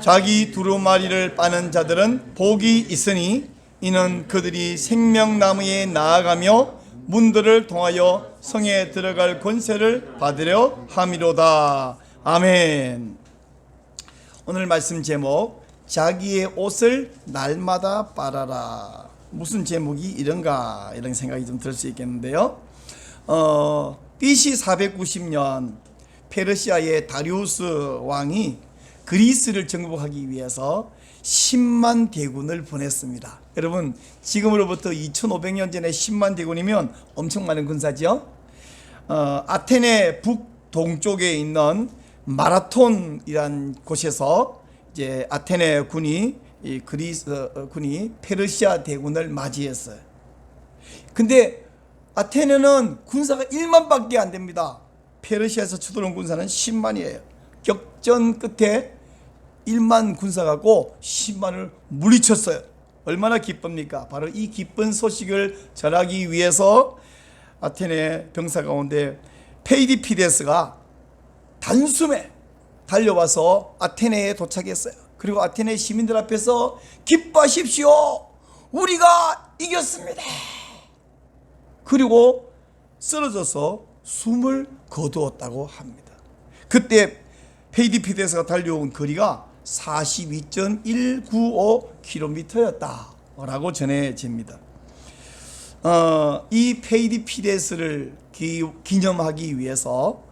자기 두루마리를 빠는 자들은 복이 있으니 이는 그들이 생명나무에 나아가며 문들을 통하여 성에 들어갈 권세를 받으려 함이로다. 아멘. 오늘 말씀 제목, 자기의 옷을 날마다 빨아라. 무슨 제목이 이런가, 이런 생각이 좀 들 수 있겠는데요. BC 490년 페르시아의 다리우스 왕이 그리스를 정복하기 위해서 10만 대군을 보냈습니다. 여러분, 지금으로부터 2500년 전에 10만 대군이면 엄청 많은 군사죠. 아테네 북동쪽에 있는 마라톤이란 곳에서 이제 아테네 군이 그리스 군이 페르시아 대군을 맞이했어요. 근데 아테네는 군사가 1만밖에 안 됩니다. 페르시아에서 쳐들어온 군사는 10만이에요. 격전 끝에 1만 군사 갖고 10만을 물리쳤어요. 얼마나 기쁩니까? 바로 이 기쁜 소식을 전하기 위해서 아테네 병사 가운데 페이디피데스가 단숨에 달려와서 아테네에 도착했어요. 그리고 아테네 시민들 앞에서 기뻐하십시오, 우리가 이겼습니다. 그리고 쓰러져서 숨을 거두었다고 합니다. 그때 페이디피데스가 달려온 거리가 42.195km였다라고 전해집니다. 이 페이디피데스를 기념하기 위해서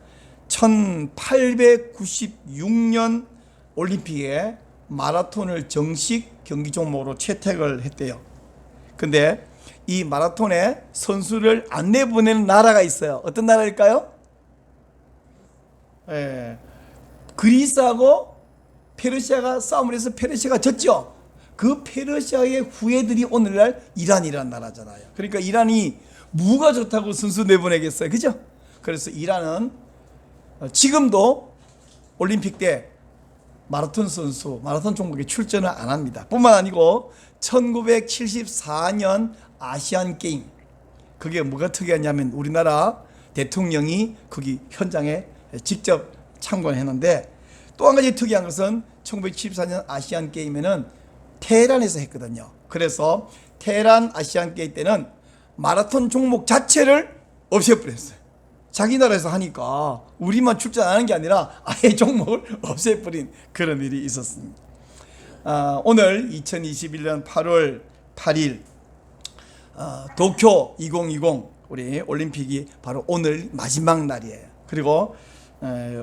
1896년 올림픽에 마라톤을 정식 경기 종목으로 채택을 했대요. 근데 이 마라톤에 선수를 안 내보내는 나라가 있어요. 어떤 나라일까요? 그리스하고 페르시아가 싸움을 해서 페르시아가 졌죠. 그 페르시아의 후예들이 오늘날 이란이라는 나라잖아요. 그러니까 이란이 뭐가 좋다고 선수 내보내겠어요, 그죠? 그래서 이란은 지금도 올림픽 때 마라톤 선수, 마라톤 종목에 출전을 안 합니다. 뿐만 아니고 1974년 아시안 게임, 그게 뭐가 특이하냐면 우리나라 대통령이 거기 현장에 직접 참관했는데, 또 한 가지 특이한 것은 1974년 아시안 게임에는 테헤란에서 했거든요. 그래서 테헤란 아시안 게임 때는 마라톤 종목 자체를 없애버렸어요. 자기 나라에서 하니까 우리만 출전하는 게 아니라 아예 종목을 없애버린 그런 일이 있었습니다. 오늘 2021년 8월 8일 도쿄 2020 우리 올림픽이 바로 오늘 마지막 날이에요. 그리고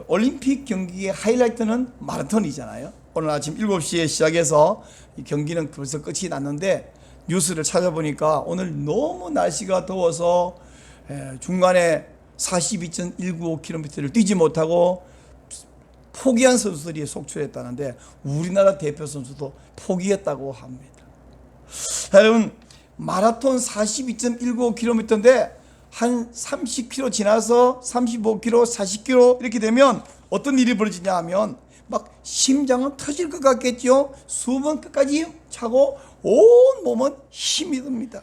올림픽 경기의 하이라이트는 마라톤이잖아요. 오늘 아침 7시에 시작해서 이 경기는 벌써 끝이 났는데, 뉴스를 찾아보니까 오늘 너무 날씨가 더워서 중간에 42.195km를 뛰지 못하고 포기한 선수들이 속출했다는데, 우리나라 대표 선수도 포기했다고 합니다. 여러분, 마라톤 42.195km인데 한 30km 지나서 35km, 40km 이렇게 되면 어떤 일이 벌어지냐 하면 막 심장은 터질 것 같겠죠. 숨은 끝까지 차고 온 몸은 힘이 듭니다.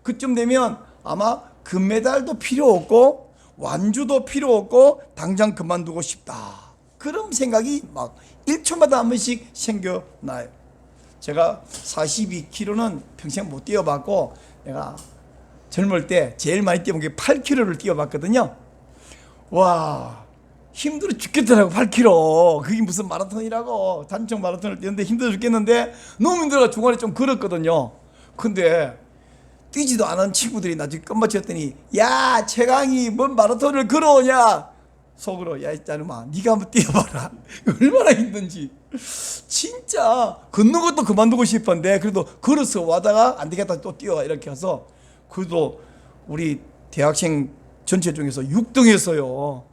그쯤 되면 아마 금메달도 필요 없고 완주도 필요 없고 당장 그만두고 싶다, 그런 생각이 막 1초마다 한 번씩 생겨나요. 제가 42km는 평생 못 뛰어봤고, 내가 젊을 때 제일 많이 뛰어본 게 8km를 뛰어봤거든요. 와, 힘들어 죽겠더라고. 8km 그게 무슨 마라톤이라고. 단청 마라톤을 뛰는데 힘들어 죽겠는데 너무 힘들어서 중간에 좀 걸었거든요. 근데 뛰지도 않은 친구들이 나중에 끝마쳤더니, 야, 최강이 뭔 마라톤을 걸어오냐, 속으로, 야 이따놈아 네가 한번 뛰어봐라. 얼마나 힘든지. 진짜 걷는 것도 그만두고 싶은데 그래도 걸어서 와다가 안 되겠다 또 뛰어와, 이렇게 해서 그래도 우리 대학생 전체 중에서 6등 했어요.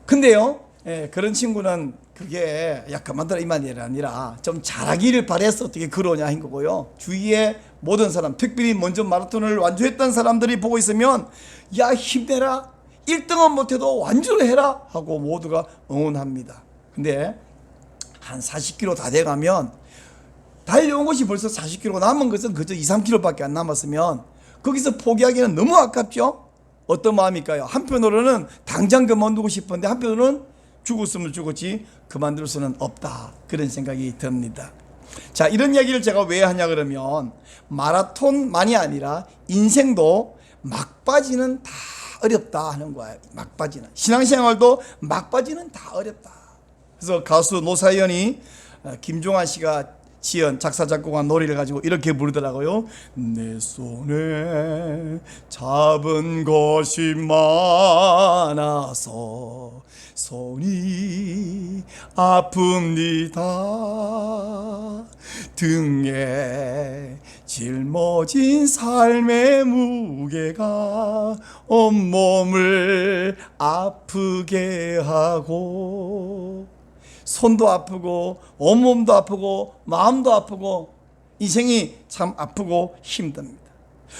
근데요, 그런 친구는 그게 야 그만둬라 이 말이 아니라 좀 잘하기를 바래서 어떻게 그러냐 한 거고요. 주위에 모든 사람, 특별히 먼저 마라톤을 완주했던 사람들이 보고 있으면 야 힘내라, 1등은 못해도 완주를 해라 하고 모두가 응원합니다. 근데 한 40km 다 돼가면, 달려온 것이 벌써 40km, 남은 것은 그저 2, 3km밖에 안 남았으면 거기서 포기하기는 너무 아깝죠. 어떤 마음일까요? 한편으로는 당장 그만두고 싶은데 한편으로는 죽었으면 죽었지 그만둘 수는 없다. 그런 생각이 듭니다. 자, 이런 이야기를 제가 왜 하냐 그러면 마라톤만이 아니라 인생도 막바지는 다 어렵다 하는 거예요. 막바지는. 신앙생활도 막바지는 다 어렵다. 그래서 가수 노사연이 김종환 씨가 지은 작사 작곡한 노래를 가지고 이렇게 부르더라고요. 내 손에 잡은 것이 많아서 손이 아픕니다. 등에 짊어진 삶의 무게가 온몸을 아프게 하고, 손도 아프고 온몸도 아프고 마음도 아프고 인생이 참 아프고 힘듭니다.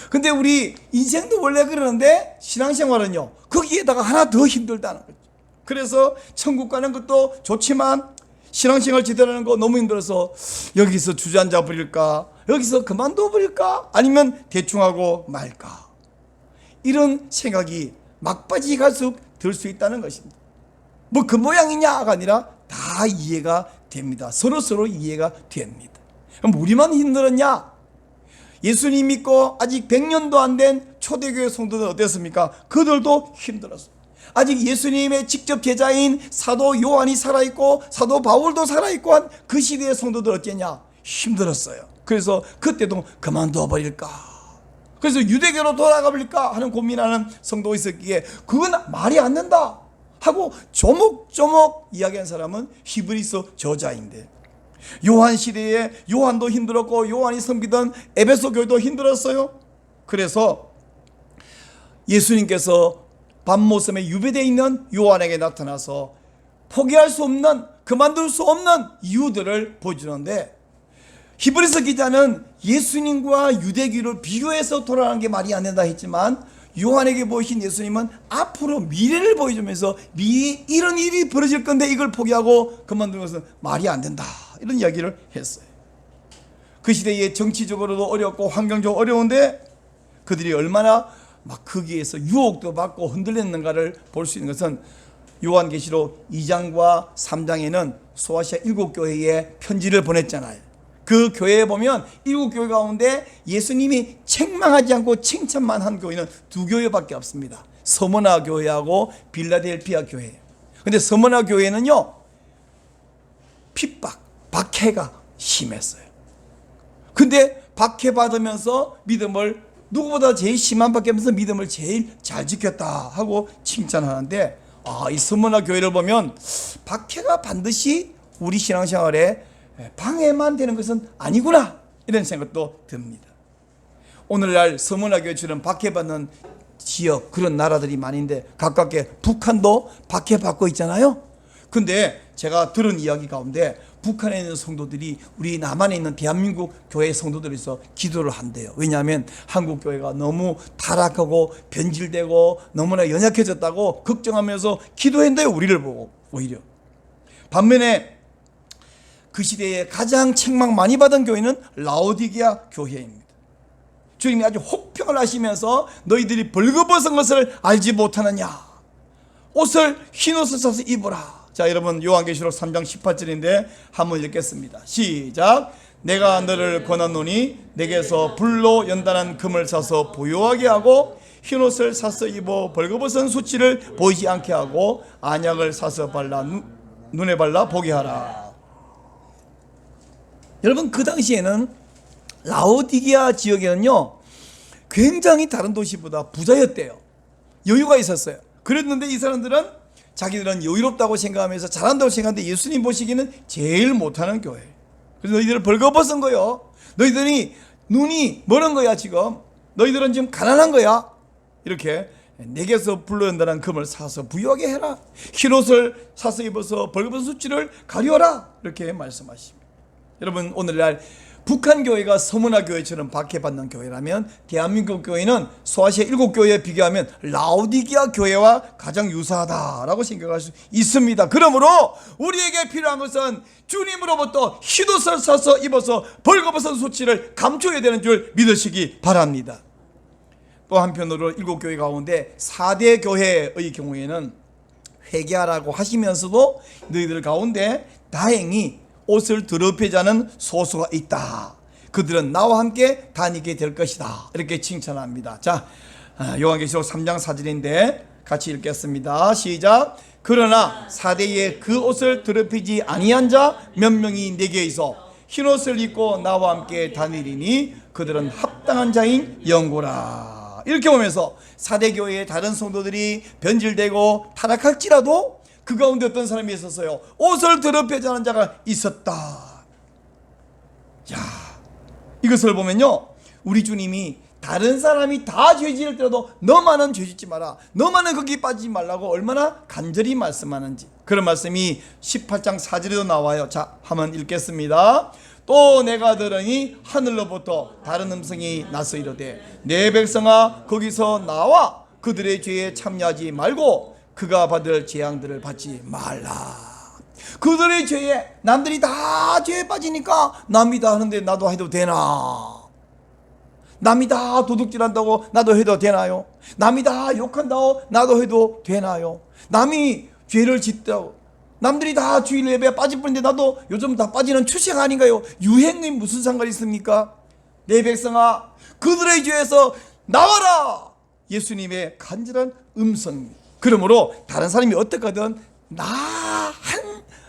근데 우리 인생도 원래 그러는데 신앙생활은요, 거기에다가 하나 더 힘들다는 거죠. 그래서 천국 가는 것도 좋지만 신앙생활 제대로 하는 거 너무 힘들어서 여기서 주저앉아 버릴까, 여기서 그만둬 버릴까, 아니면 대충 하고 말까, 이런 생각이 막바지 갈수록 들 수 있다는 것입니다. 뭐 그 모양이냐가 아니라 다 이해가 됩니다. 서로 이해가 됩니다. 그럼 우리만 힘들었냐? 예수님 믿고 아직 100년도 안 된 초대교회 성도들 어땠습니까? 그들도 힘들었어요. 아직 예수님의 직접 제자인 사도 요한이 살아있고 사도 바울도 살아있고 한 그 시대의 성도들 어땠냐? 힘들었어요. 그래서 그때도 그만둬 버릴까, 그래서 유대교로 돌아가 버릴까 하는 고민하는 성도가 있었기에 그건 말이 안 된다 하고 조목조목 이야기한 사람은 히브리서 저자인데, 요한 시대에 요한도 힘들었고 요한이 섬기던 에베소 교회도 힘들었어요. 그래서 예수님께서 밤모섬에 유배되어 있는 요한에게 나타나서 포기할 수 없는, 그만둘 수 없는 이유들을 보여주는데, 히브리서 기자는 예수님과 유대교를 비교해서 돌아가는 게 말이 안 된다 했지만 요한에게 보이신 예수님은 앞으로 미래를 보여주면서 미리 이런 일이 벌어질 건데 이걸 포기하고 그만두는 것은 말이 안 된다, 이런 이야기를 했어요. 그 시대에 정치적으로도 어렵고 환경적으로 어려운데 그들이 얼마나 막 거기에서 유혹도 받고 흔들렸는가를 볼 수 있는 것은 요한계시록 2장과 3장에는 소아시아 7교회에 편지를 보냈잖아요. 그 교회에 보면 7교회 가운데 예수님이 책망하지 않고 칭찬만 한 교회는 2교회밖에 없습니다. 서머나 교회하고 빌라델피아 교회. 근데 서머나 교회는요, 핍박, 박해가 심했어요. 근데 박해받으면서 믿음을, 누구보다 제일 심한 박해하면서 믿음을 제일 잘 지켰다 하고 칭찬하는데, 이 서머나 교회를 보면 박해가 반드시 우리 신앙생활에 방해만 되는 것은 아니구나, 이런 생각도 듭니다. 오늘날 서머나 교회처럼 박해받는 지역, 그런 나라들이 많은데 가깝게 북한도 박해받고 있잖아요. 근데 제가 들은 이야기 가운데 북한에 있는 성도들이 우리 남한에 있는 대한민국 교회 성도들에서 기도를 한대요. 왜냐하면 한국 교회가 너무 타락하고 변질되고 너무나 연약해졌다고 걱정하면서 기도한대요, 우리를 보고. 오히려 반면에 그 시대에 가장 책망 많이 받은 교회는 라오디게아 교회입니다. 주님이 아주 혹평을 하시면서 너희들이 벌거벗은 것을 알지 못하느냐, 옷을 흰 옷을 사서 입어라. 자, 여러분 요한계시록 3장 18절인데 한번 읽겠습니다. 시작. 내가 너를 권하노니 내게서 불로 연단한 금을 사서 부요하게 하고 흰 옷을 사서 입어 벌거벗은 수치를 보이지 않게 하고 안약을 사서 발라 눈에 발라 보게 하라. 여러분, 그 당시에는 라오디게아 지역에는요 굉장히 다른 도시보다 부자였대요. 여유가 있었어요. 그랬는데 이 사람들은 자기들은 여유롭다고 생각하면서 잘한다고 생각하는데 예수님 보시기에는 제일 못하는 교회. 그래서 너희들을 벌거벗은 거요. 너희들이 눈이 멀은 거야. 지금 너희들은 지금 가난한 거야. 이렇게 내게서 불러온다는 금을 사서 부유하게 해라. 흰옷을 사서 입어서 벌거벗은 수치를 가려라. 이렇게 말씀하십니다. 여러분, 오늘날 북한 교회가 서머나 교회처럼 박해받는 교회라면 대한민국 교회는 소아시아 7교회에 비교하면 라오디게아 교회와 가장 유사하다라고 생각할 수 있습니다. 그러므로 우리에게 필요한 것은 주님으로부터 흰옷을 사서 입어서 벌거벗은 수치를 감춰야 되는 줄 믿으시기 바랍니다. 또 한편으로 7교회 가운데 4대 교회의 경우에는 회개하라고 하시면서도 너희들 가운데 다행히 옷을 더럽히지 않은 소수가 있다. 그들은 나와 함께 다니게 될 것이다. 이렇게 칭찬합니다. 자, 요한계시록 3장 4절인데 같이 읽겠습니다. 시작. 그러나 사대에 그 옷을 더럽히지 아니한 자 몇 명이 내게 있어 흰옷을 입고 나와 함께 다니리니 그들은 합당한 자인 영고라. 이렇게 보면서 사대교회의 다른 성도들이 변질되고 타락할지라도 그 가운데 어떤 사람이 있었어요. 옷을 더럽히지 않은 자가 있었다. 야, 이것을 보면요, 우리 주님이 다른 사람이 다 죄 지을때라도 너만은 죄 짓지 마라, 너만은 거기 빠지지 말라고 얼마나 간절히 말씀하는지, 그런 말씀이 18장 4절에도 나와요. 자, 한번 읽겠습니다. 또 내가 들으니 하늘로부터 다른 음성이 나서 이르되 내 백성아 거기서 나와 그들의 죄에 참여하지 말고 그가 받을 재앙들을 받지 말라. 그들의 죄에, 남들이 다 죄에 빠지니까 남이 다 하는데 나도 해도 되나? 남이 다 도둑질한다고 나도 해도 되나요? 남이 다 욕한다고 나도 해도 되나요? 남이 죄를 짓다고, 남들이 다 주일 예배에 빠질 뿐인데 나도 요즘 다 빠지는 추세가 아닌가요? 유행이 무슨 상관이 있습니까? 내 백성아 그들의 죄에서 나와라. 예수님의 간절한 음성입니다. 그러므로 다른 사람이 어떻게든 나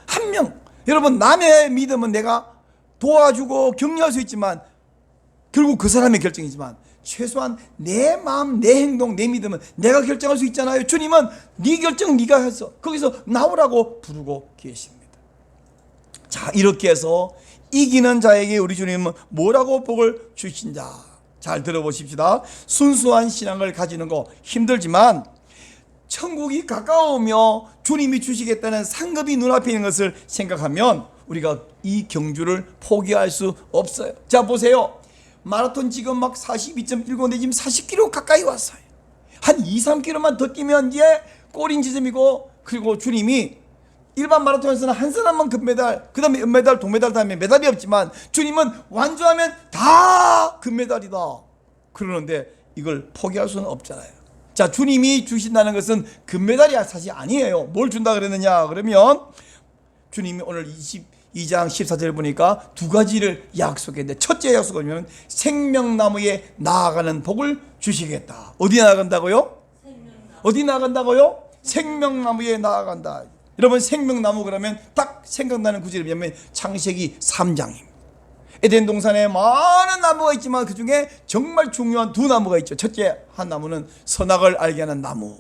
한 명, 여러분, 남의 믿음은 내가 도와주고 격려할 수 있지만 결국 그 사람의 결정이지만 최소한 내 마음, 내 행동, 내 믿음은 내가 결정할 수 있잖아요. 주님은 네 결정 네가 해서 거기서 나오라고 부르고 계십니다. 자, 이렇게 해서 이기는 자에게 우리 주님은 뭐라고 복을 주신다. 잘 들어보십시다. 순수한 신앙을 가지는 거 힘들지만 천국이 가까우며 주님이 주시겠다는 상급이 눈앞에 있는 것을 생각하면 우리가 이 경주를 포기할 수 없어요. 자, 보세요. 마라톤 지금 막 42.1고 내 지금 40km 가까이 왔어요. 한 2, 3km만 더 뛰면 이제 골인 지점이고, 그리고 주님이 일반 마라톤에서는 한 사람만 금메달, 그 다음에 은메달, 동메달, 다음에 메달이 없지만 주님은 완주하면 다 금메달이다 그러는데 이걸 포기할 수는 없잖아요. 자, 주님이 주신다는 것은 금메달이 사실 아니에요. 뭘 준다 그랬느냐 그러면 주님이 오늘 22장 14절 보니까 두 가지를 약속했는데, 첫째 약속은 생명나무에 나아가는 복을 주시겠다. 어디 나아간다고요? 어디 나아간다고요? 생명나무에 나아간다. 여러분, 생명나무 그러면 딱 생각나는 구절이 뭐냐면 창세기 3장입니다. 에덴 동산에 많은 나무가 있지만 그 중에 정말 중요한 두 나무가 있죠. 첫째 한 나무는 선악을 알게 하는 나무,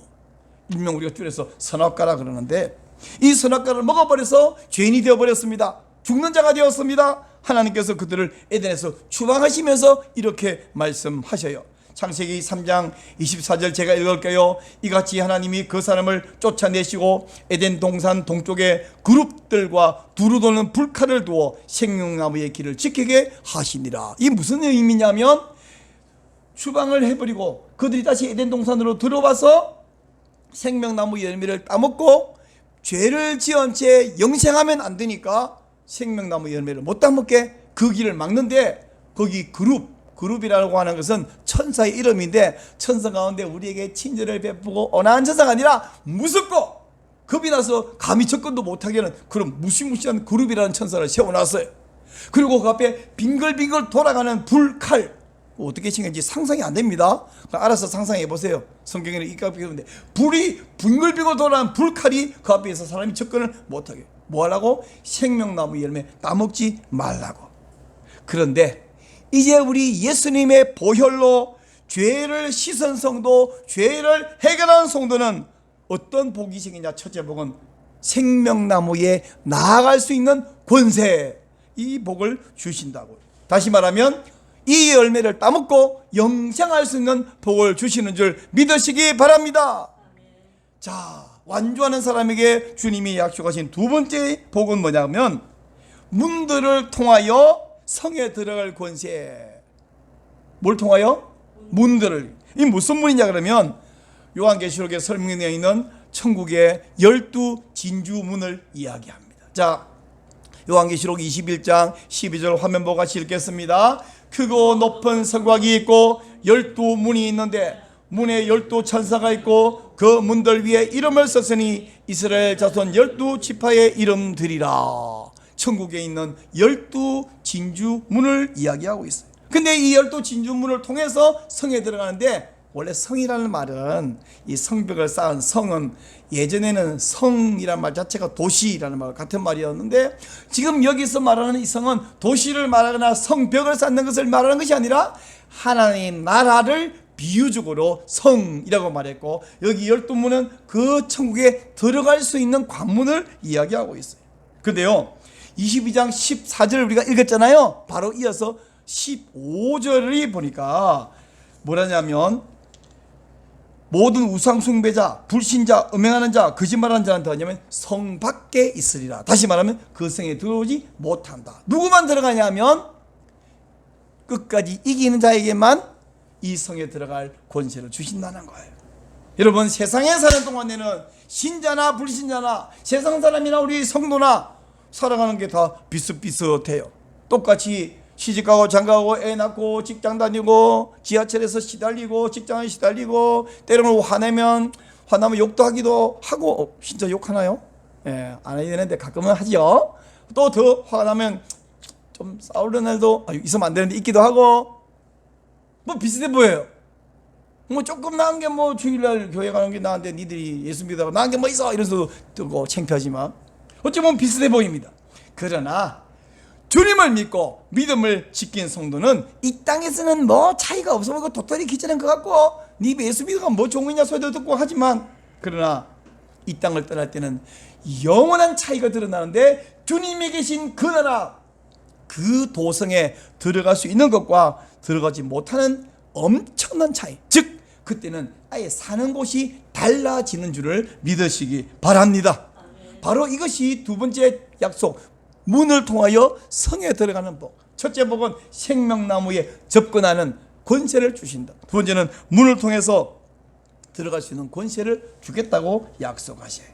일명 우리가 줄여서 선악과라 그러는데, 이 선악과를 먹어버려서 죄인이 되어버렸습니다. 죽는 자가 되었습니다. 하나님께서 그들을 에덴에서 추방하시면서 이렇게 말씀하셔요. 창세기 3장 24절 제가 읽을게요. 이같이 하나님이 그 사람을 쫓아내시고 에덴 동산 동쪽에 그룹들과 두루 도는 불칼을 두어 생명나무의 길을 지키게 하시니라. 이 무슨 의미냐면 추방을 해버리고 그들이 다시 에덴 동산으로 들어와서 생명나무 열매를 따먹고 죄를 지은 채 영생하면 안 되니까 생명나무 열매를 못 따먹게 그 길을 막는데, 거기 그룹이라고 하는 것은 천사의 이름인데 천사 가운데 우리에게 친절을 베푸고 온화한 천사가 아니라 무섭고 겁이 나서 감히 접근도 못하게 하는 그런 무시무시한 그룹이라는 천사를 세워놨어요. 그리고 그 앞에 빙글빙글 돌아가는 불칼, 어떻게 생겼는지 상상이 안 됩니다. 알아서 상상해 보세요. 성경에는 이까지인데 불이 빙글빙글 돌아가는 불칼이 그 앞에서 사람이 접근을 못하게, 뭐 하라고? 생명나무 열매 따먹지 말라고. 그런데 이제 우리 예수님의 보혈로 죄를 씻은 성도, 죄를 해결한 성도는 어떤 복이 생기냐? 첫째 복은 생명나무에 나아갈 수 있는 권세, 이 복을 주신다고. 다시 말하면 이 열매를 따먹고 영생할 수 있는 복을 주시는 줄 믿으시기 바랍니다. 자, 완주하는 사람에게 주님이 약속하신 두 번째 복은 뭐냐면 문들을 통하여 성에 들어갈 권세. 뭘 통하여? 문들을. 이 무슨 문이냐 그러면 요한계시록에 설명되어 있는 천국의 12진주문을 이야기합니다. 자, 요한계시록 21장 12절 화면 보고 같이 읽겠습니다. 크고 높은 성곽이 있고 12문이 있는데 문에 12천사가 있고 그 문들 위에 이름을 썼으니 이스라엘 자손 12지파의 이름들이라. 천국에 있는 12진주문을 이야기하고 있어요. 근데 이 12진주문을 통해서 성에 들어가는데, 원래 성이라는 말은, 이 성벽을 쌓은 성은 예전에는 성이라는 말 자체가 도시라는 말 같은 말이었는데, 지금 여기서 말하는 이 성은 도시를 말하거나 성벽을 쌓는 것을 말하는 것이 아니라 하나님 나라를 비유적으로 성이라고 말했고, 여기 12문은 그 천국에 들어갈 수 있는 관문을 이야기하고 있어요. 근데요, 22장 14절을 우리가 읽었잖아요. 바로 이어서 15절을 보니까 뭐라냐면, 모든 우상 숭배자, 불신자, 음행하는 자, 거짓말하는 자는 더하냐면 성 밖에 있으리라. 다시 말하면 그 성에 들어오지 못한다. 누구만 들어가냐면 끝까지 이기는 자에게만 이 성에 들어갈 권세를 주신다는 거예요. 여러분, 세상에 사는 동안에는 신자나 불신자나 세상 사람이나 우리 성도나 살아가는 게 다 비슷비슷해요. 똑같이 시집가고 장가가고 애 낳고 직장 다니고 지하철에서 시달리고 직장에 시달리고, 때로는 화나면 욕도 하기도 하고. 진짜 욕하나요? 예, 안 해야 되는데 가끔은 하죠. 또 더 화가 나면 좀 싸우는 날도 있으면 안 되는데 있기도 하고. 뭐 비슷해 보여요. 뭐 조금 나은 게 뭐 주일날 교회 가는 게 나은데 니들이 예수 믿다가 나은 게 뭐 있어 이러면서 뜨고 창피하지만 어찌 보면 비슷해 보입니다. 그러나 주님을 믿고 믿음을 지킨 성도는 이 땅에서는 뭐 차이가 없어 보이고 도토리 귀찮은 것 같고, 니 예수 믿어가 뭐 종이냐 소리도 듣고 하지만, 그러나 이 땅을 떠날 때는 영원한 차이가 드러나는데, 주님이 계신 그 나라, 그 도성에 들어갈 수 있는 것과 들어가지 못하는 엄청난 차이, 즉 그때는 아예 사는 곳이 달라지는 줄을 믿으시기 바랍니다. 바로 이것이 두 번째 약속, 문을 통하여 성에 들어가는 복. 첫째 복은 생명나무에 접근하는 권세를 주신다. 두 번째는 문을 통해서 들어갈 수 있는 권세를 주겠다고 약속하셔요.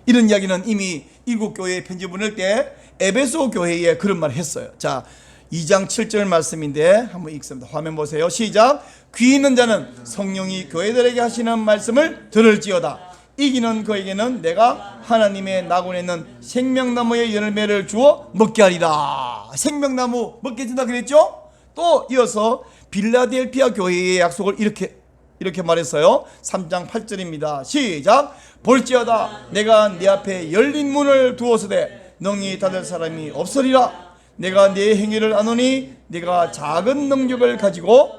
이런 이야기는 이미 일곱 교회에 편지 보낼 때 에베소 교회에 그런 말을 했어요. 자, 2장 7절 말씀인데 한번 읽습니다. 화면 보세요. 시작. 귀 있는 자는 성령이 교회들에게 하시는 말씀을 들을지어다. 이기는 그에게는 내가 하나님의 낙원에 있는 생명나무의 열매를 주어 먹게 하리라. 생명나무 먹게 준다 그랬죠? 또 이어서 빌라델피아 교회의 약속을 이렇게 말했어요. 3장 8절입니다. 시작. 볼지어다 내가 네 앞에 열린 문을 두었으되 능히 닫을 사람이 없으리라. 내가 네 행위를 아노니 네가 작은 능력을 가지고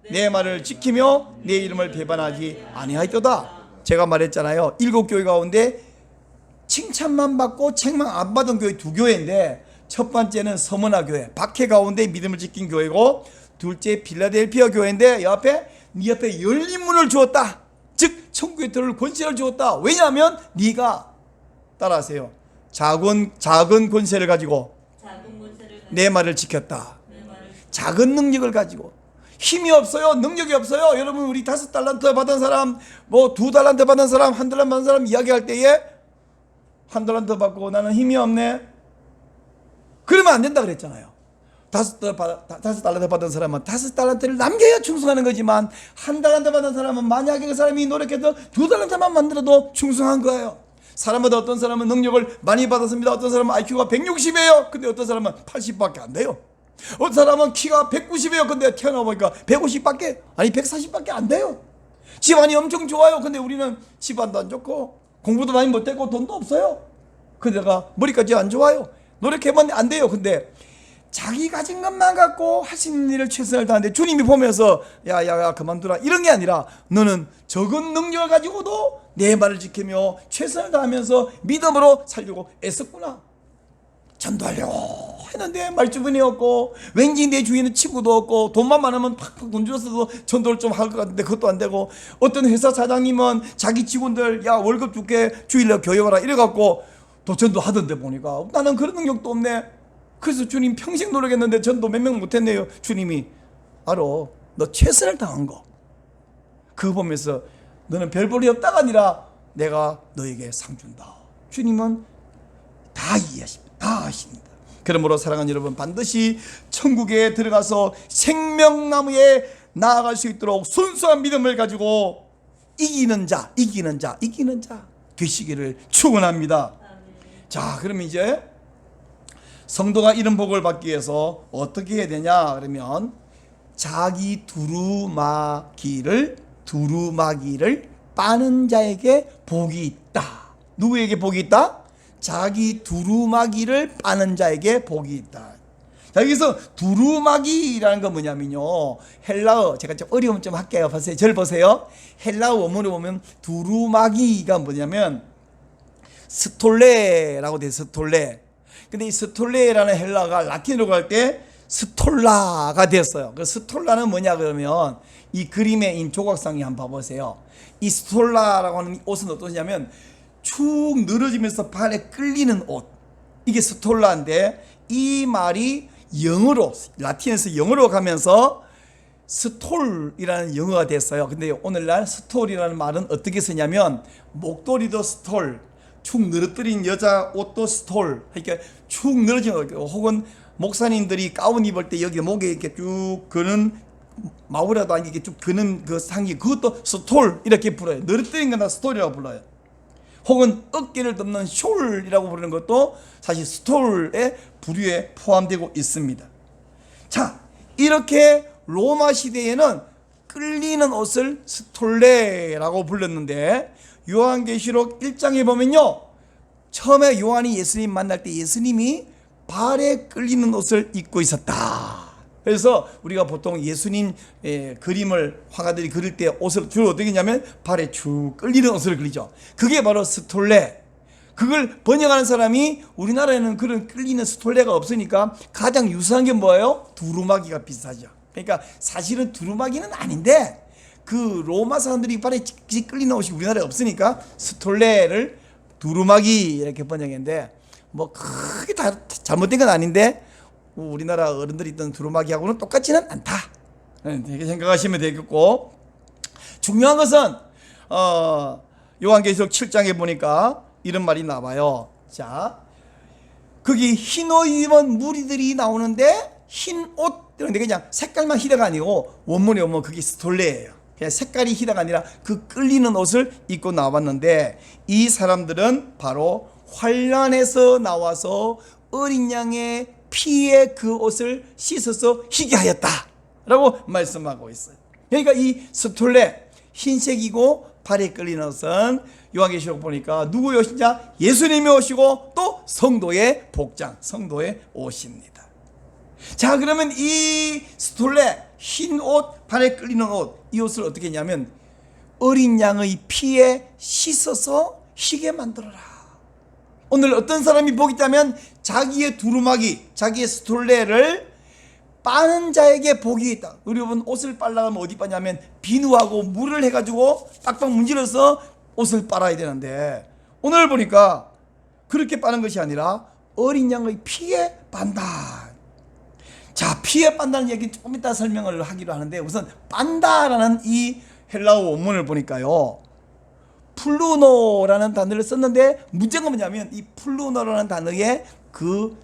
내 말을 지키며 내 이름을 배반하지 아니하였도다. 제가 말했잖아요. 일곱 교회 가운데 칭찬만 받고 책망 안 받은 교회 두 교회인데, 첫 번째는 서머나 교회, 박해 가운데 믿음을 지킨 교회고, 둘째 빌라델피아 교회인데 네 옆에 열린 문을 주었다. 즉 천국에 들어올 권세를 주었다. 왜냐하면 네가 따라하세요. 작은 권세를 가지고 내 말을 지켰다. 작은 능력을 가지고. 힘이 없어요. 능력이 없어요. 여러분, 우리 5달란트 받은 사람, 뭐 2달란트 받은 사람, 1달란트 받은 사람 이야기할 때에 1달란트 받고 나는 힘이 없네, 그러면 안 된다 그랬잖아요. 5달란트 받은 사람은 5달란트를 남겨야 충성하는 거지만, 1달란트 받은 사람은 만약에 그 사람이 노력해서 2달란트만 만들어도 충성한 거예요. 사람마다 어떤 사람은 능력을 많이 받았습니다. 어떤 사람은 IQ가 160이에요. 근데 어떤 사람은 80밖에 안 돼요. 어떤 사람은 키가 190이에요. 근데 태어나보니까 150밖에, 아니 140밖에 안 돼요. 집안이 엄청 좋아요. 근데 우리는 집안도 안 좋고 공부도 많이 못했고 돈도 없어요. 근데가 머리까지 안 좋아요. 노력해봤는데 안 돼요. 근데 자기 가진 것만 갖고 할 수 있는 일을 최선을 다하는데, 주님이 보면서 야 그만두라 이런 게 아니라, 너는 적은 능력을 가지고도 내 말을 지키며 최선을 다하면서 믿음으로 살려고 애썼구나. 전도하려고 했는데 말주변이 없고, 왠지 내 주위에는 친구도 없고, 돈만 많으면 팍팍 돈 주었어도 전도를 좀 할 것 같은데 그것도 안 되고, 어떤 회사 사장님은 자기 직원들 야 월급 줄게 주일날 교회 와라 이래갖고 또 전도하던데 보니까 나는 그런 능력도 없네. 그래서 주님 평생 노력했는데 전도 몇 명 못했네요. 주님이 알아, 너 최선을 다한 거 그거 보면서 너는 별 볼이 없다가 아니라 내가 너에게 상 준다. 주님은 다 이해하십니다. 다 아십니다. 그러므로 사랑하는 여러분, 반드시 천국에 들어가서 생명나무에 나아갈 수 있도록 순수한 믿음을 가지고 이기는 자 되시기를 축원합니다. 자, 그러면 이제 성도가 이런 복을 받기 위해서 어떻게 해야 되냐 그러면 자기 두루마기를 빠는 자에게 복이 있다. 누구에게 복이 있다? 자기 두루마기를 빠는 자에게 복이 있다. 자, 여기서 두루마기라는 건 뭐냐면요, 헬라어, 제가 좀 어려우면 좀 할게요. 보세요. 저를 보세요. 헬라어 원문을 보면 두루마기가 뭐냐면 스톨레라고 돼. 스톨레. 근데 이 스톨레라는 헬라가 라틴어로 갈 때 스톨라가 됐어요. 그 스톨라는 뭐냐 그러면 이 그림의 이 조각상에 한번 봐보세요. 이 스톨라라고 하는 옷은 어떠냐면 축 늘어지면서 발에 끌리는 옷, 이게 스톨라인데, 이 말이 영어로, 라틴에서 영어로 가면서 스톨이라는 영어가 됐어요. 근데 오늘날 스톨이라는 말은 어떻게 쓰냐면 목도리도 스톨, 축 늘어뜨린 여자 옷도 스톨, 그러니까 축 늘어진 것, 혹은 목사님들이 가운 입을 때 여기 목에 이렇게 쭉 그는 마우라도 아니게 쭉 그는 그 상의, 그것도 스톨 이렇게 불러요. 늘어뜨린 건 다 스톨이라고 불러요. 혹은 어깨를 덮는 숄이라고 부르는 것도 사실 스톨의 부류에 포함되고 있습니다. 자, 이렇게 로마 시대에는 끌리는 옷을 스톨레라고 불렀는데, 요한계시록 1장에 보면요, 처음에 요한이 예수님 만날 때 예수님이 발에 끌리는 옷을 입고 있었다. 그래서 우리가 보통 예수님 그림을 화가들이 그릴 때 옷을 주로 어떻게 했냐면 발에 쭉 끌리는 옷을 그리죠. 그게 바로 스톨레. 그걸 번역하는 사람이 우리나라에는 그런 끌리는 스톨레가 없으니까 가장 유사한 게 뭐예요? 두루마기가 비슷하죠. 그러니까 사실은 두루마기는 아닌데 그 로마 사람들이 발에 끌리는 옷이 우리나라에 없으니까 스톨레를 두루마기 이렇게 번역했는데, 뭐 크게 다 잘못된 건 아닌데 우리나라 어른들이 있던 두루마기하고는 똑같지는 않다, 이렇게 생각하시면 되겠고, 중요한 것은 요한계시록 7장에 보니까 이런 말이 나와요. 자, 거기 흰 옷 입은 무리들이 나오는데 흰 옷, 그런데 그냥 색깔만 희다가 아니고 원문에 보면 그게 스톨레예요. 그냥 색깔이 희다가 아니라 그 끌리는 옷을 입고 나왔는데, 이 사람들은 바로 환란에서 나와서 어린 양의 피에 그 옷을 씻어서 희게 하였다 라고 말씀하고 있어요. 그러니까 이 스톨레, 흰색이고 발에 끌리는 옷은 요한계시록 보니까 누구의 옷이냐? 예수님의 옷이고 또 성도의 복장, 성도의 옷입니다. 자, 그러면 이 스톨레, 흰 옷, 발에 끌리는 옷, 이 옷을 어떻게 했냐면 어린 양의 피에 씻어서 희게 만들어라. 오늘 어떤 사람이 복이 있다면 자기의 두루마기, 자기의 스톨레를 빠는 자에게 복이 있다. 우리 여러분 옷을 빨라면 어디 빠냐면 비누하고 물을 해가지고 빡빡 문질러서 옷을 빨아야 되는데, 오늘 보니까 그렇게 빠는 것이 아니라 어린 양의 피에 빤다. 자, 피에 빤다는 얘기 조금 이따 설명을 하기로 하는데, 우선 빤다라는 이 헬라어 원문을 보니까요, 플루노라는 단어를 썼는데 문제가 뭐냐면 이 플루노라는 단어의 그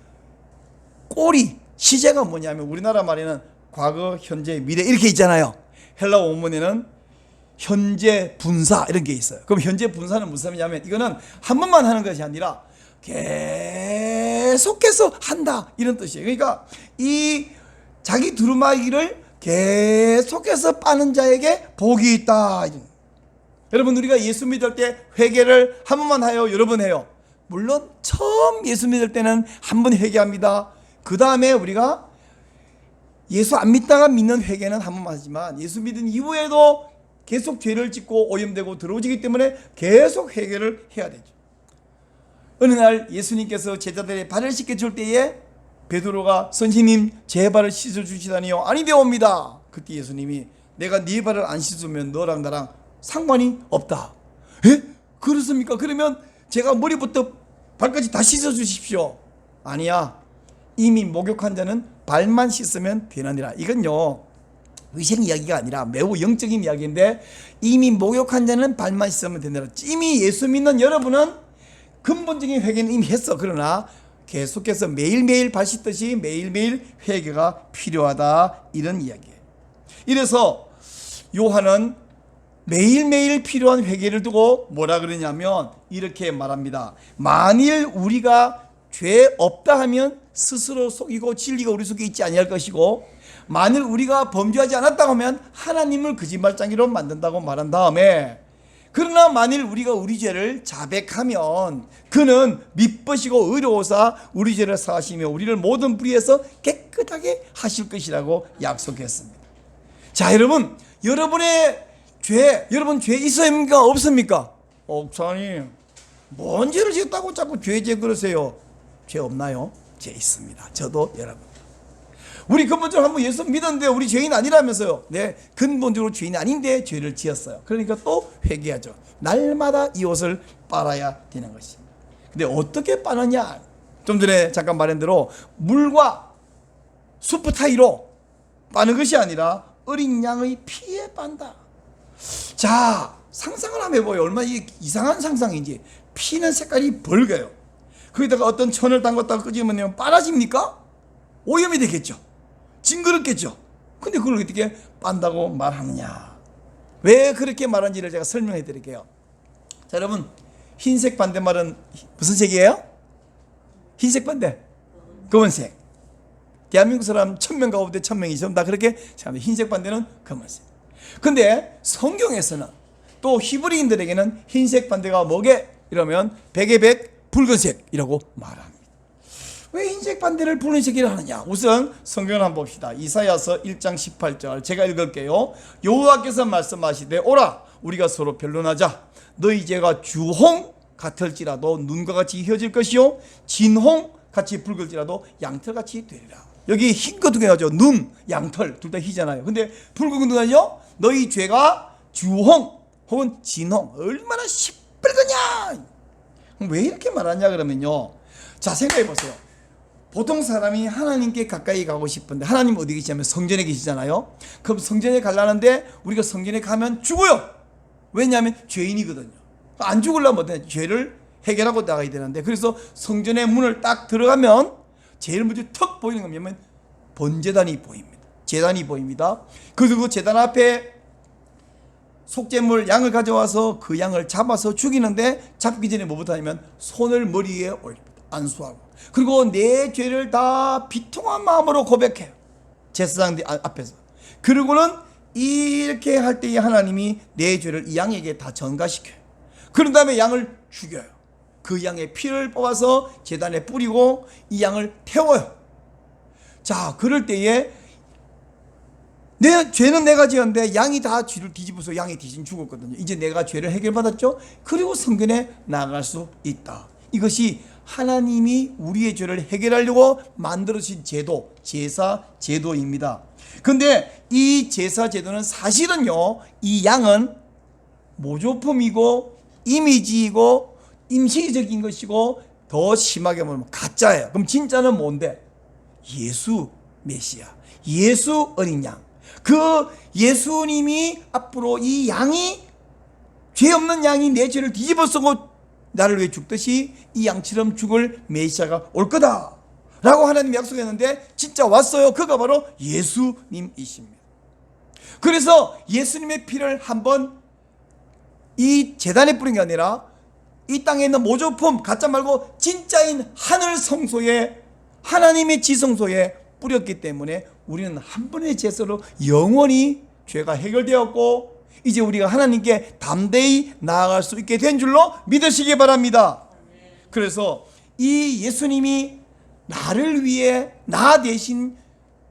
꼬리, 시제가 뭐냐면 우리나라 말에는 과거, 현재, 미래 이렇게 있잖아요. 헬라어 원문에는 현재 분사 이런 게 있어요. 그럼 현재 분사는 무슨 말이냐면 이거는 한 번만 하는 것이 아니라 계속해서 한다 이런 뜻이에요. 그러니까 이 자기 두루마기를 계속해서 빠는 자에게 복이 있다. 여러분, 우리가 예수 믿을 때 회개를 한 번만 해요? 여러 번 해요? 물론 처음 예수 믿을 때는 한 번 회개합니다. 그 다음에 우리가 예수 안 믿다가 믿는 회개는 한 번만 하지만, 예수 믿은 이후에도 계속 죄를 짓고 오염되고 더러워지기 때문에 계속 회개를 해야 되죠. 어느 날 예수님께서 제자들의 발을 씻겨줄 때에 베드로가 선생님 제 발을 씻어주시다니요? 아니되옵니다. 그때 예수님이 내가 네 발을 안 씻으면 너랑 나랑 상관이 없다. 에? 그렇습니까? 그러면 제가 머리부터 발까지 다 씻어주십시오. 아니야, 이미 목욕한 자는 발만 씻으면 되느니라. 이건요 의생 이야기가 아니라 매우 영적인 이야기인데, 이미 목욕한 자는 발만 씻으면 되느니라. 이미 예수 믿는 여러분은 근본적인 회개는 이미 했어. 그러나 계속해서 매일매일 발 씻듯이 매일매일 회개가 필요하다, 이런 이야기예요. 이래서 요한은 매일매일 필요한 회개를 두고 뭐라 그러냐면 이렇게 말합니다. 만일 우리가 죄 없다 하면 스스로 속이고 진리가 우리 속에 있지 아니할 것이고, 만일 우리가 범죄하지 않았다고 하면 하나님을 거짓말장이로 만든다고 말한 다음에, 그러나 만일 우리가 우리 죄를 자백하면 그는 미쁘시고 의로우사 우리 죄를 사하시며 우리를 모든 불의에서 깨끗하게 하실 것이라고 약속했습니다. 자, 여러분의 죄, 여러분 죄 있습니까 없습니까? 목사님, 뭔 죄를 지었다고 자꾸 죄 그러세요? 죄 없나요? 죄 있습니다. 저도 여러분. 우리 근본적으로 한번 예수 믿었는데 우리 죄인 아니라면서요. 네, 근본적으로 죄인 아닌데 죄를 지었어요. 그러니까 또 회개하죠. 날마다 이 옷을 빨아야 되는 것입니다. 근데 어떻게 빠느냐? 좀 전에 잠깐 말한 대로 물과 수프 타이로 빠는 것이 아니라 어린 양의 피에 빤다. 자, 상상을 한번 해봐요. 얼마나 이상한 상상인지. 피는 색깔이 붉어요. 거기다가 어떤 천을 담갔다가 끄집으면 빨아집니까? 오염이 되겠죠. 징그럽겠죠. 근데 그걸 어떻게 빤다고 말하느냐? 왜 그렇게 말하는지를 제가 설명해 드릴게요. 자, 여러분, 흰색 반대말은 무슨 색이에요? 흰색 반대, 검은색. 대한민국 사람 1000명 가운데 1000명이죠. 다 그렇게 생각합니다. 흰색 반대는 검은색. 근데 성경에서는 또 히브리인들에게는 흰색 반대가 뭐게? 이러면 백의 백, 붉은색이라고 말합니다. 왜 흰색 반대를 붉은색이라 하느냐? 우선 성경을 한번 봅시다. 이사야서 1장 18절 제가 읽을게요. 여호와께서 말씀하시되 오라 우리가 서로 변론하자. 너희 죄가 주홍 같을지라도 눈과 같이 휘어질 것이요 진홍 같이 붉을지라도 양털같이 되리라. 여기 흰 거 두 개가죠. 눈, 양털 둘 다 희잖아요. 근데 붉은 눈은요, 너희 죄가 주홍 혹은 진홍, 얼마나 시뻘거냐. 왜 이렇게 말하냐 그러면요, 자 생각해 보세요. 보통 사람이 하나님께 가까이 가고 싶은데, 하나님 어디 계시냐면 성전에 계시잖아요. 그럼 성전에 가려는데 우리가 성전에 가면 죽어요. 왜냐하면 죄인이거든요. 안 죽으려면 어때? 죄를 해결하고 나가야 되는데, 그래서 성전의 문을 딱 들어가면 제일 먼저 턱 보이는 건 뭐냐면 번제단이 보입니다. 제단이 보입니다. 그리고 그 제단 앞에 속죄물 양을 가져와서 그 양을 잡아서 죽이는데, 잡기 전에 뭐부터 하냐면 손을 머리에 올립니다. 안수하고. 그리고 내 죄를 다 비통한 마음으로 고백해요. 제사장 앞에서. 그리고는 이렇게 할 때에 하나님이 내 죄를 이 양에게 다 전가시켜요. 그런 다음에 양을 죽여요. 그 양의 피를 뽑아서 제단에 뿌리고 이 양을 태워요. 자, 그럴 때에 내 죄는 내가 지었는데 양이 다 죄를 뒤집어서 양이 대신 죽었거든요. 이제 내가 죄를 해결받았죠. 그리고 성전에 나아갈 수 있다. 이것이 하나님이 우리의 죄를 해결하려고 만들어진 제도, 제사 제도입니다. 근데 이 제사 제도는 사실은요, 이 양은 모조품이고 이미지이고 임시적인 것이고, 더 심하게 말하면 가짜예요. 그럼 진짜는 뭔데? 예수 메시아, 예수 어린 양. 그 예수님이 앞으로 이 양이, 죄 없는 양이 내 죄를 뒤집어 쓰고 나를 위해 죽듯이 이 양처럼 죽을 메시아가 올 거다 라고 하나님이 약속했는데 진짜 왔어요. 그가 바로 예수님이십니다. 그래서 예수님의 피를 한번 이 제단에 뿌린 게 아니라 이 땅에 있는 모조품, 가짜 말고 진짜인 하늘 성소에, 하나님의 지성소에 뿌렸기 때문에 우리는 한 번의 제사로 영원히 죄가 해결되었고, 이제 우리가 하나님께 담대히 나아갈 수 있게 된 줄로 믿으시기 바랍니다. 그래서 이 예수님이 나를 위해, 나 대신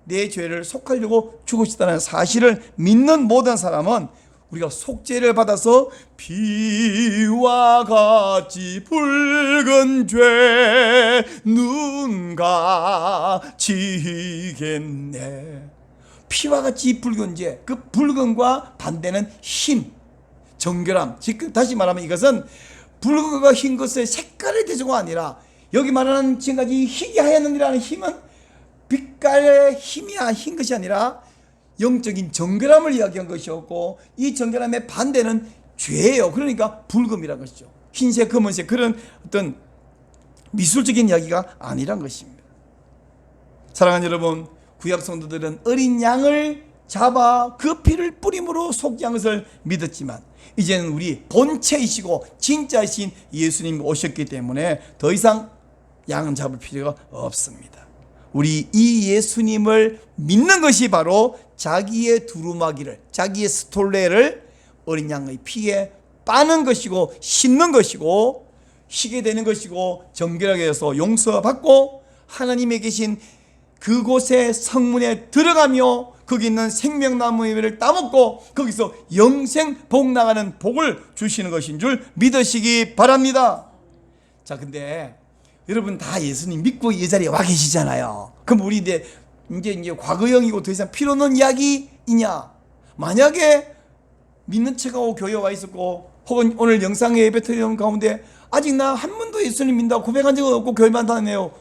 내 죄를 속하려고 죽으셨다는 사실을 믿는 모든 사람은 우리가 속죄를 받아서 피와 같이 붉은 죄 눈같이겠네. 피와 같이 붉은 죄, 그 붉은과 반대는 흰, 정결함. 즉 다시 말하면 이것은 붉은과 흰 것의 색깔의 대조가 아니라, 여기 말하는 지금까지 희게 하였느니라는 힘은 빛깔의 힘이야, 흰 것이 아니라 영적인 정결함을 이야기한 것이었고, 이 정결함의 반대는 죄예요. 그러니까 붉음이라는 것이죠. 흰색, 검은색, 그런 어떤 미술적인 이야기가 아니란 것입니다. 사랑하는 여러분, 구약 성도들은 어린 양을 잡아 그 피를 뿌림으로 속죄한 것을 믿었지만 이제는 우리 본체이시고 진짜이신 예수님이 오셨기 때문에 더 이상 양은 잡을 필요가 없습니다. 우리 이 예수님을 믿는 것이 바로 자기의 두루마기를, 자기의 스톨레를 어린 양의 피에 빠는 것이고 씻는 것이고 쉬게 되는 것이고 정결하게 해서 용서받고 하나님의 계신 그곳에 성문에 들어가며 거기 있는 생명나무 열매를 따먹고 거기서 영생 복 나가는 복을 주시는 것인 줄 믿으시기 바랍니다. 자, 근데 여러분 다 예수님 믿고 이 자리에 와 계시잖아요. 그럼 우리 이제 과거형이고 더 이상 필요 없는 이야기이냐? 만약에 믿는 척하고 교회에 와 있었고 혹은 오늘 영상에 예배 드리는 가운데 아직 나 한 번도 예수님 믿는다고 고백한 적은 없고 교회만 다니네요.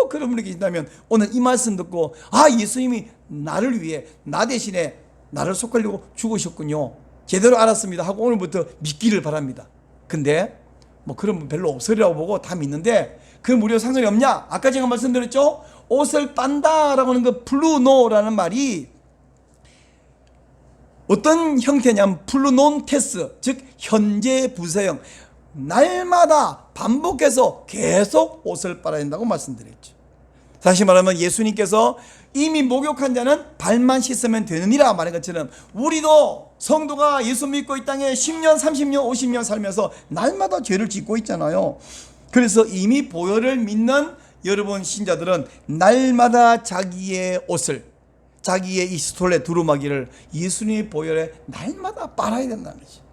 그런 분이 계신다면 오늘 이 말씀 듣고 예수님이 나를 위해 나 대신에 나를 속하려고 죽으셨군요, 제대로 알았습니다 하고 오늘부터 믿기를 바랍니다. 근데 뭐 그런 분 별로 없으리라고 보고 다 믿는데 그럼 우리와 상관이 없냐? 아까 제가 말씀드렸죠? 옷을 빤다라고 하는 그 플루노라는 말이 어떤 형태냐면 플루논테스, 즉 현재 부사형, 날마다 반복해서 계속 옷을 빨아야 된다고 말씀드렸죠. 다시 말하면 예수님께서 이미 목욕한 자는 발만 씻으면 되느니라 말한 것처럼 우리도 성도가 예수 믿고 이 땅에 10년, 30년, 50년 살면서 날마다 죄를 짓고 있잖아요. 그래서 이미 보혈을 믿는 여러분 신자들은 날마다 자기의 옷을, 자기의 이 스톨레 두루마기를 예수님의 보혈에 날마다 빨아야 된다는 거죠.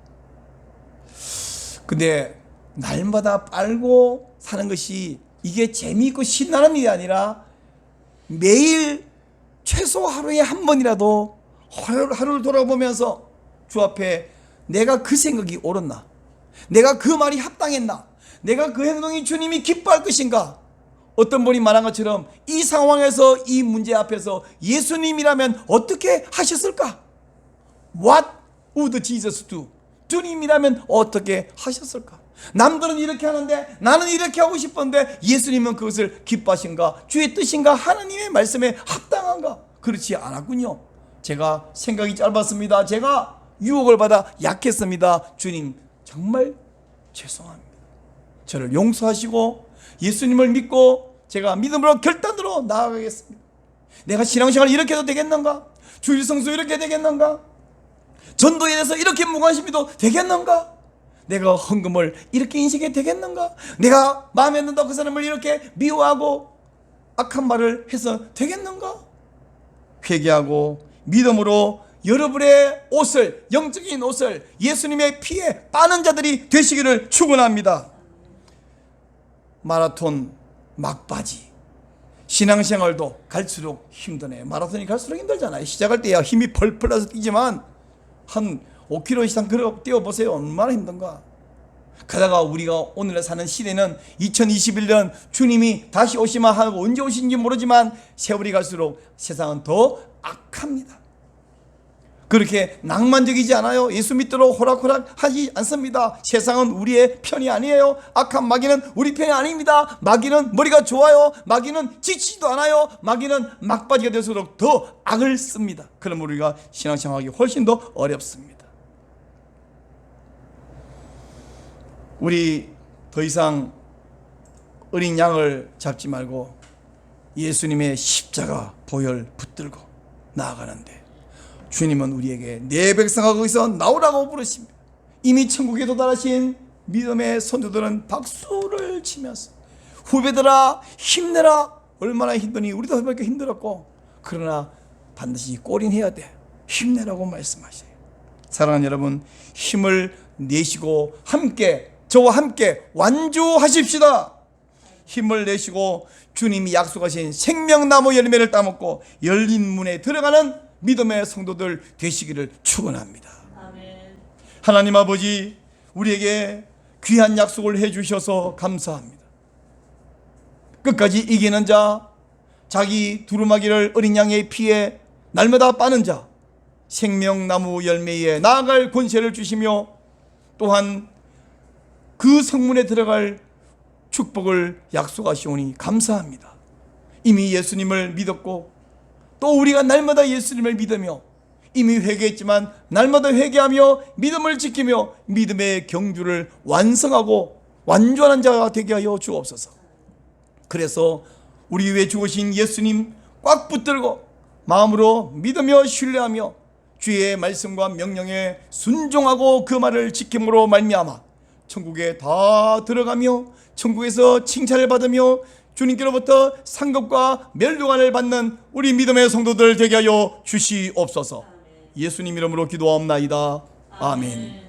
근데 날마다 빨고 사는 것이 이게 재미있고 신나는 일이 아니라 매일 최소 하루에 한 번이라도 하루를 돌아보면서 주 앞에 내가 그 생각이 옳았나? 내가 그 말이 합당했나? 내가 그 행동이 주님이 기뻐할 것인가? 어떤 분이 말한 것처럼 이 상황에서 이 문제 앞에서 예수님이라면 어떻게 하셨을까? What would Jesus do? 주님이라면 어떻게 하셨을까? 남들은 이렇게 하는데 나는 이렇게 하고 싶은데 예수님은 그것을 기뻐하신가? 주의 뜻인가? 하나님의 말씀에 합당한가? 그렇지 않았군요. 제가 생각이 짧았습니다. 제가 유혹을 받아 약했습니다. 주님 정말 죄송합니다. 저를 용서하시고 예수님을 믿고 제가 믿음으로 결단으로 나아가겠습니다. 내가 신앙생활을 이렇게 해도 되겠는가? 주일 성수 이렇게 되겠는가? 전도에 대해서 이렇게 무관심해도 되겠는가? 내가 헌금을 이렇게 인식해 되겠는가? 내가 마음에 안 든다고 그 사람을 이렇게 미워하고 악한 말을 해서 되겠는가? 회개하고 믿음으로 여러분의 옷을, 영적인 옷을 예수님의 피에 빠는 자들이 되시기를 축원합니다. 마라톤 막바지, 신앙생활도 갈수록 힘드네. 마라톤이 갈수록 힘들잖아요. 시작할 때야 힘이 펄펄 나서 뛰지만 한 5km 이상 뛰어보세요. 얼마나 힘든가. 가다가 우리가 오늘 사는 시대는 2021년 주님이 다시 오시면 하고 언제 오신지 모르지만 세월이 갈수록 세상은 더 악합니다. 그렇게 낭만적이지 않아요. 예수 믿도록 호락호락하지 않습니다. 세상은 우리의 편이 아니에요. 악한 마귀는 우리 편이 아닙니다. 마귀는 머리가 좋아요. 마귀는 지치지도 않아요. 마귀는 막바지가 될수록 더 악을 씁니다. 그럼 우리가 신앙생활하기 훨씬 더 어렵습니다. 우리 더 이상 어린 양을 잡지 말고 예수님의 십자가 보혈 붙들고 나아가는데 주님은 우리에게 내 백성아 거기서 나오라고 부르십니다. 이미 천국에 도달하신 믿음의 선조들은 박수를 치면서 후배들아 힘내라. 얼마나 힘드니 우리도 그렇게 힘들었고 그러나 반드시 골인해야 돼. 힘내라고 말씀하셔요. 사랑하는 여러분, 힘을 내시고 함께 저와 함께 완주하십시다. 힘을 내시고 주님이 약속하신 생명나무 열매를 따먹고 열린 문에 들어가는 믿음의 성도들 되시기를 축원합니다. 아멘. 하나님 아버지, 우리에게 귀한 약속을 해주셔서 감사합니다. 끝까지 이기는 자, 자기 두루마기를 어린 양의 피에 날마다 빠는 자, 생명나무 열매에 나아갈 권세를 주시며 또한 그 성문에 들어갈 축복을 약속하시오니 감사합니다. 이미 예수님을 믿었고 또 우리가 날마다 예수님을 믿으며 이미 회개했지만 날마다 회개하며 믿음을 지키며 믿음의 경주를 완성하고 완전한 자가 되게 하여 주옵소서. 그래서 우리 위해 죽으신 예수님 꽉 붙들고 마음으로 믿으며 신뢰하며 주의 말씀과 명령에 순종하고 그 말을 지킴으로 말미암아 천국에 다 들어가며 천국에서 칭찬을 받으며 주님께로부터 상급과 멸류관을 받는 우리 믿음의 성도들 되게 하여 주시옵소서. 예수님 이름으로 기도하옵나이다. 아멘.